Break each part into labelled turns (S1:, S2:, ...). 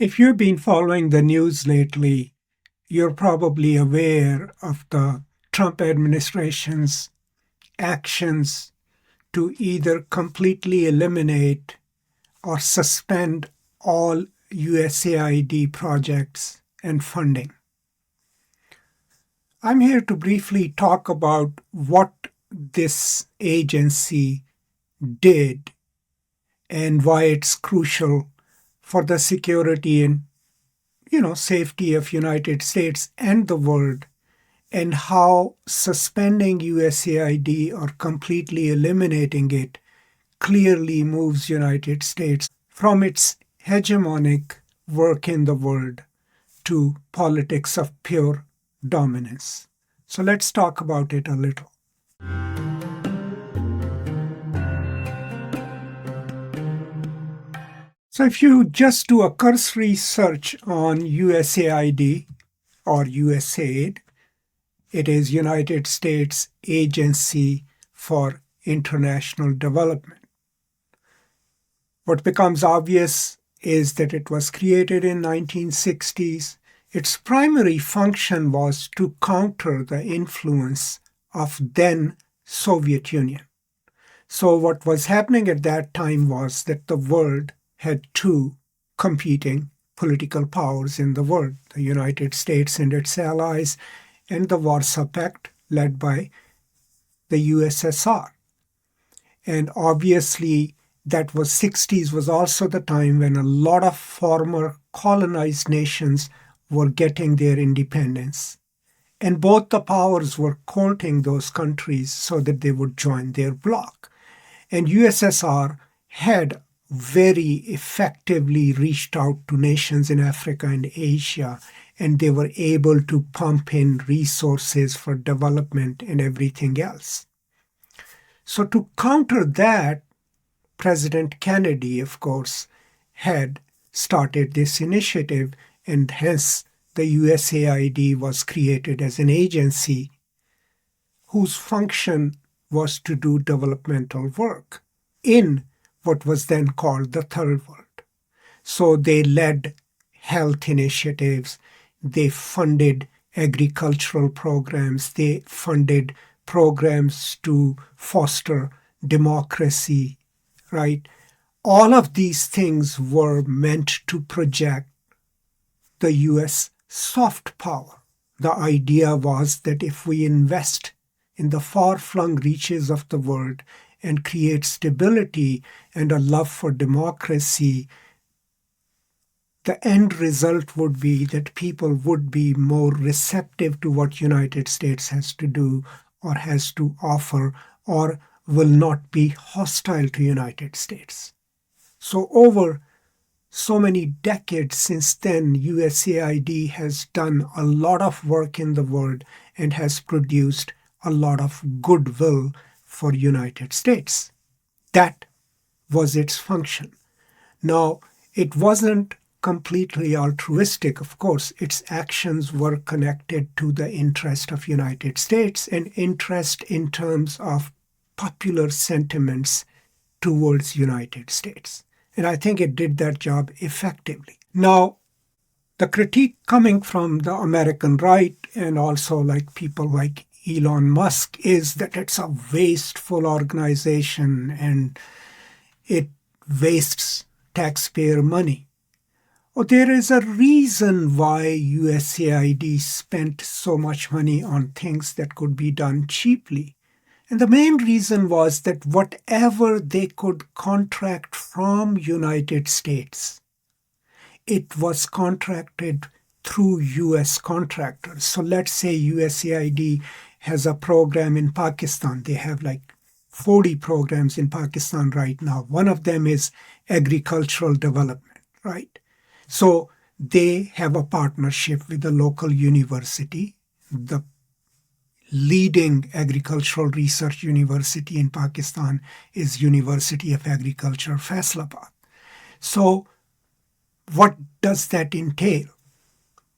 S1: If you've been following the news lately, you're probably aware of the Trump administration's actions to either completely eliminate or suspend all USAID projects and funding. I'm here to briefly talk about what this agency did and why it's crucial for the security and safety of United States and the world, and how suspending USAID or completely eliminating it clearly moves United States from its hegemonic work in the world to politics of pure dominance. So let's talk about it a little. So if you just do a cursory search on USAID or USAID, it is United States Agency for International Development. What becomes obvious is that it was created in 1960s. Its primary function was to counter the influence of then Soviet Union. So what was happening at that time was that the world had two competing political powers in the world, the United States and its allies, and the Warsaw Pact led by the USSR. And obviously that was 60s was also the time when a lot of former colonized nations were getting their independence. And both the powers were courting those countries so that they would join their bloc. And USSR had very effectively reached out to nations in Africa and Asia, and they were able to pump in resources for development and everything else. So to counter that, President Kennedy, of course, had started this initiative, and hence the USAID was created as an agency whose function was to do developmental work in what was then called the Third World. So they led health initiatives, they funded agricultural programs, they funded programs to foster democracy, right? All of these things were meant to project the US soft power. The idea was that if we invest in the far-flung reaches of the world and create stability and a love for democracy, the end result would be that people would be more receptive to what United States has to do or has to offer, or will not be hostile to United States. So over so many decades since then, USAID has done a lot of work in the world and has produced a lot of goodwill for United States. That was its function. Now, it wasn't completely altruistic, of course. Its actions were connected to the interest of United States and interest in terms of popular sentiments towards United States. And I think it did that job effectively. Now, the critique coming from the American right and also like people like Elon Musk is that it's a wasteful organization and it wastes taxpayer money. Oh, there is a reason why USAID spent so much money on things that could be done cheaply. And the main reason was that whatever they could contract from United States, it was contracted through US contractors. So let's say USAID has a program in Pakistan. They have like 40 programs in Pakistan right now. One of them is agricultural development, right? So they have a partnership with a local university, the leading agricultural research university in Pakistan is University of Agriculture, Faisalabad. So what does that entail?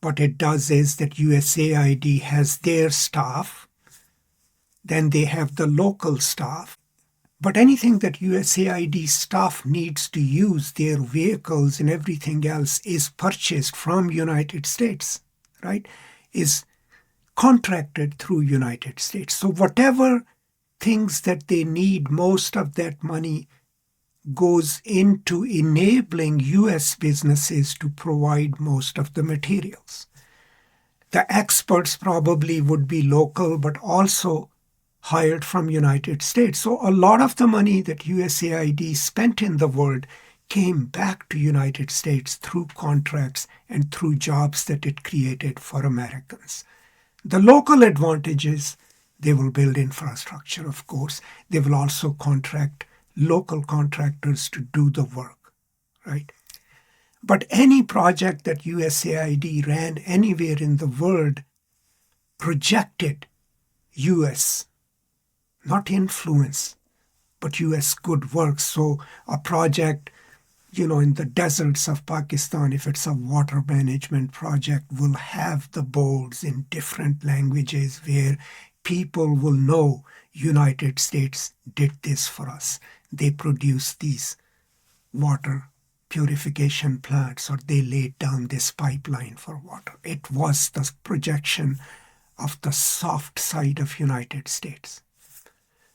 S1: What it does is that USAID has their staff, then they have the local staff, But anything that USAID staff needs to use, their vehicles and everything else, is purchased from United States, right? Is contracted through United States. So whatever things that they need, most of that money goes into enabling US businesses to provide most of the materials. The experts probably would be local, but also hired from United States. So a lot of the money that USAID spent in the world came back to United States through contracts and through jobs that it created for Americans. The local advantages, they will build infrastructure, of course. They will also contract local contractors to do the work, right? But any project that USAID ran anywhere in the world projected US, not influence, but US good work. So a project, in the deserts of Pakistan, if it's a water management project, will have the boards in different languages where people will know United States did this for us. They produced these water purification plants, or they laid down this pipeline for water. It was the projection of the soft side of United States.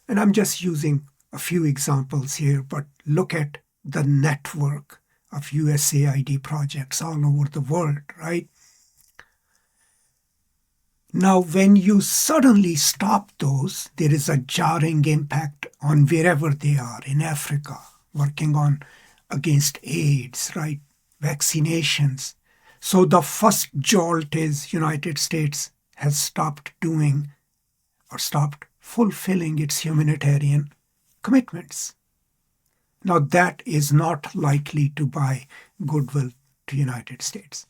S1: And I'm just using a few examples here, but look at the network of USAID projects all over the world, right? Now, when you suddenly stop those, there is a jarring impact on wherever they are in Africa, working on against AIDS, right? Vaccinations. So the first jolt is United States has stopped doing or stopped fulfilling its humanitarian commitments. Now that is not likely to buy goodwill to United States.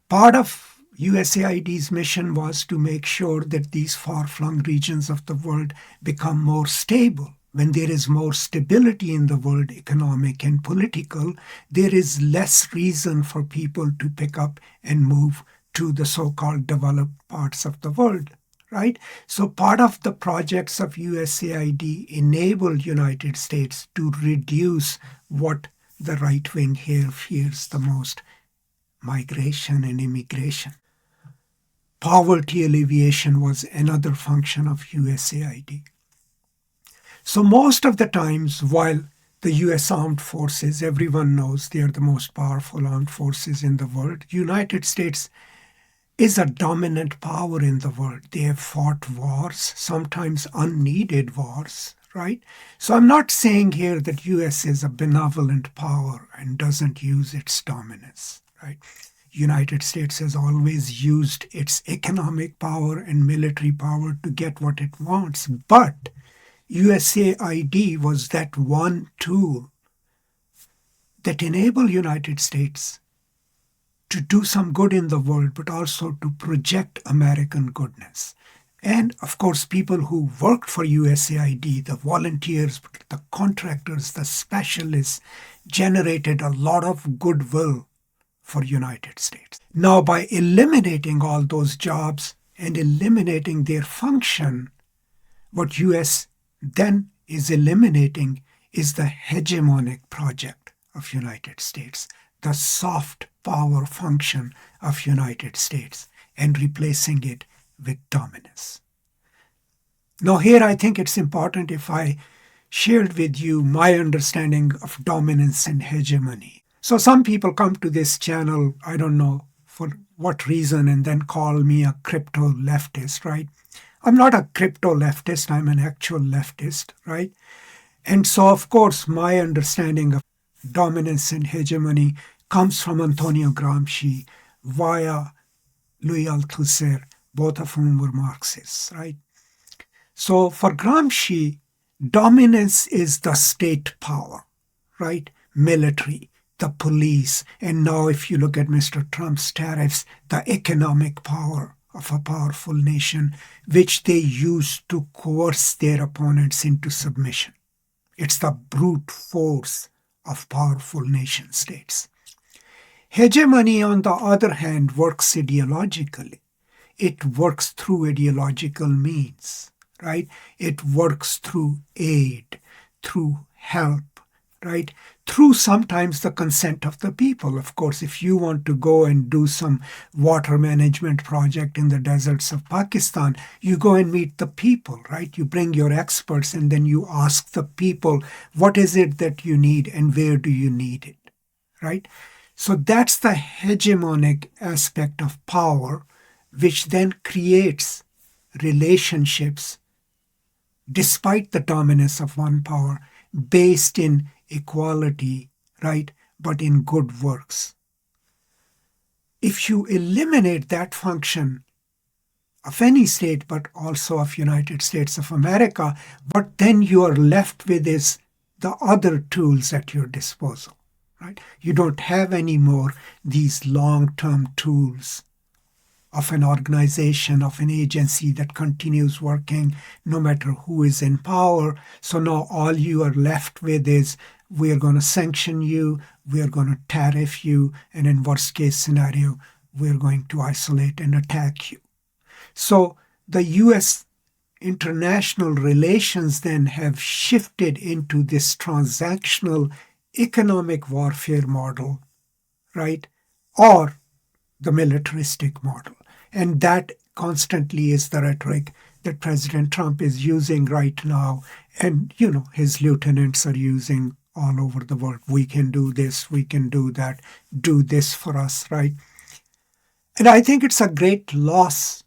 S1: Part of USAID's mission was to make sure that these far-flung regions of the world become more stable. When there is more stability in the world, economic and political, there is less reason for people to pick up and move to the so-called developed parts of the world, right? So part of the projects of USAID enabled United States to reduce what the right wing here fears the most, migration and immigration. Poverty alleviation was another function of USAID. So most of the times, while the US armed forces, everyone knows they are the most powerful armed forces in the world, United States is a dominant power in the world. They have fought wars, sometimes unneeded wars, right? So I'm not saying here that US is a benevolent power and doesn't use its dominance, right? United States has always used its economic power and military power to get what it wants. But USAID was that one tool that enabled United States to do some good in the world, but also to project American goodness. And of course, people who worked for USAID, the volunteers, the contractors, the specialists, generated a lot of goodwill for United States. Now, by eliminating all those jobs and eliminating their function, what US then is eliminating is the hegemonic project of United States, the soft power function of United States, and replacing it with dominance. Now here I think it's important if I shared with you my understanding of dominance and hegemony. So some people come to this channel, I don't know for what reason, and then call me a crypto leftist, right? I'm not a crypto leftist, I'm an actual leftist, right? And so, of course, my understanding of dominance and hegemony comes from Antonio Gramsci via Louis Althusser, both of whom were Marxists, right? So for Gramsci, dominance is the state power, right? Military, the police, and now if you look at Mr. Trump's tariffs, the economic power of a powerful nation, which they use to coerce their opponents into submission. It's the brute force of powerful nation states. Hegemony, on the other hand, works ideologically. It works through ideological means, right? It works through aid, through help, right? Through sometimes the consent of the people. Of course, if you want to go and do some water management project in the deserts of Pakistan, you go and meet the people, right? You bring your experts and then you ask the people, what is it that you need and where do you need it, right? So that's the hegemonic aspect of power, which then creates relationships despite the dominance of one power based in equality, right, but in good works. If you eliminate that function of any state, but also of United States of America, what then you are left with is the other tools at your disposal, right? You don't have anymore these long-term tools of an organization, of an agency that continues working no matter who is in power. So now all you are left with is, we're going to sanction you, we're going to tariff you, and in worst case scenario, we're going to isolate and attack you. So the U.S. international relations then have shifted into this transactional economic warfare model, right? Or the militaristic model. And that constantly is the rhetoric that President Trump is using right now. And, his lieutenants are using all over the world. We can do this, we can do that, do this for us, right? And I think it's a great loss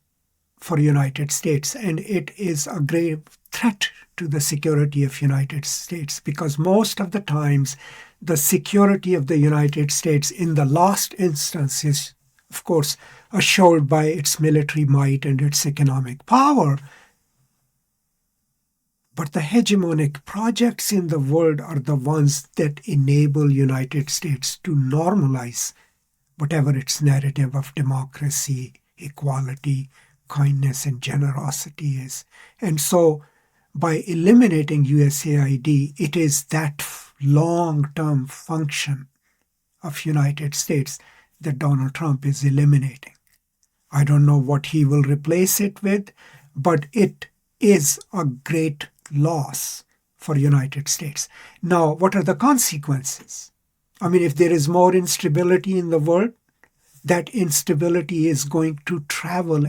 S1: for United States, and it is a grave threat to the security of United States, because most of the times the security of the United States in the last instance is, of course, assured by its military might and its economic power. But the hegemonic projects in the world are the ones that enable United States to normalize whatever its narrative of democracy, equality, kindness, and generosity is. And so by eliminating USAID, it is that long-term function of United States that Donald Trump is eliminating. I don't know what he will replace it with, but it is a great loss for United States. Now, what are the consequences? I mean, if there is more instability in the world, that instability is going to travel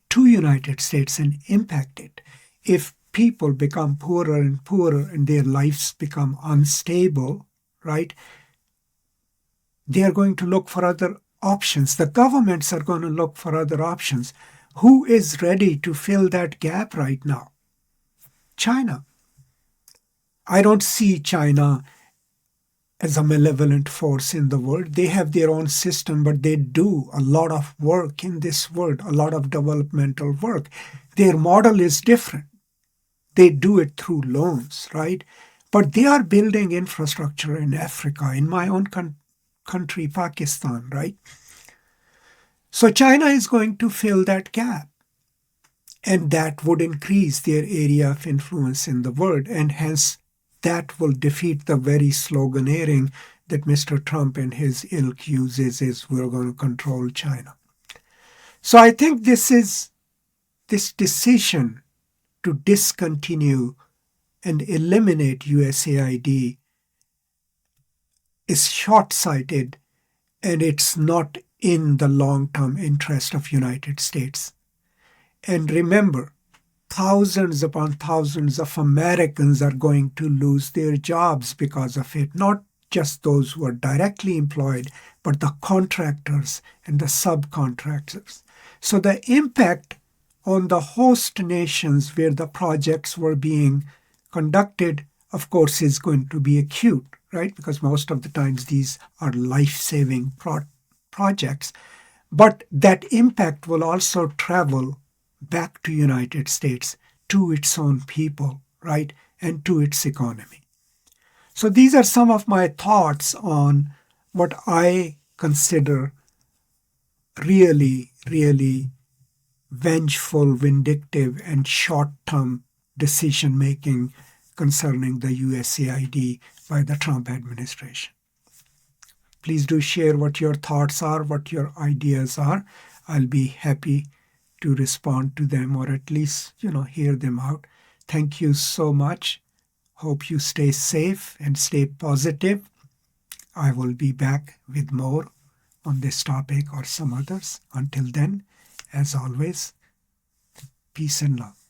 S1: to United States and impact it. If people become poorer and poorer and their lives become unstable, right, they are going to look for other options. The governments are going to look for other options. Who is ready to fill that gap right now? China. I don't see China as a malevolent force in the world. They have their own system, but they do a lot of work in this world, a lot of developmental work. Their model is different. They do it through loans, right? But they are building infrastructure in Africa, in my own country, Pakistan, right? So China is going to fill that gap. And that would increase their area of influence in the world. And hence, that will defeat the very sloganeering that Mr. Trump and his ilk uses, is we're going to control China. So I think this decision to discontinue and eliminate USAID is short-sighted, and it's not in the long-term interest of United States. And remember, thousands upon thousands of Americans are going to lose their jobs because of it. Not just those who are directly employed, but the contractors and the subcontractors. So the impact on the host nations where the projects were being conducted, of course, is going to be acute, right? Because most of the times these are life-saving projects. But that impact will also travel back to United States, to its own people, right, and to its economy. So these are some of my thoughts on what I consider really, really vengeful, vindictive, and short-term decision-making concerning the USAID by the Trump administration. Please do share what your thoughts are, what your ideas are. I'll be happy to respond to them, or at least, hear them out. Thank you so much. Hope you stay safe and stay positive. I will be back with more on this topic or some others. Until then, as always, peace and love.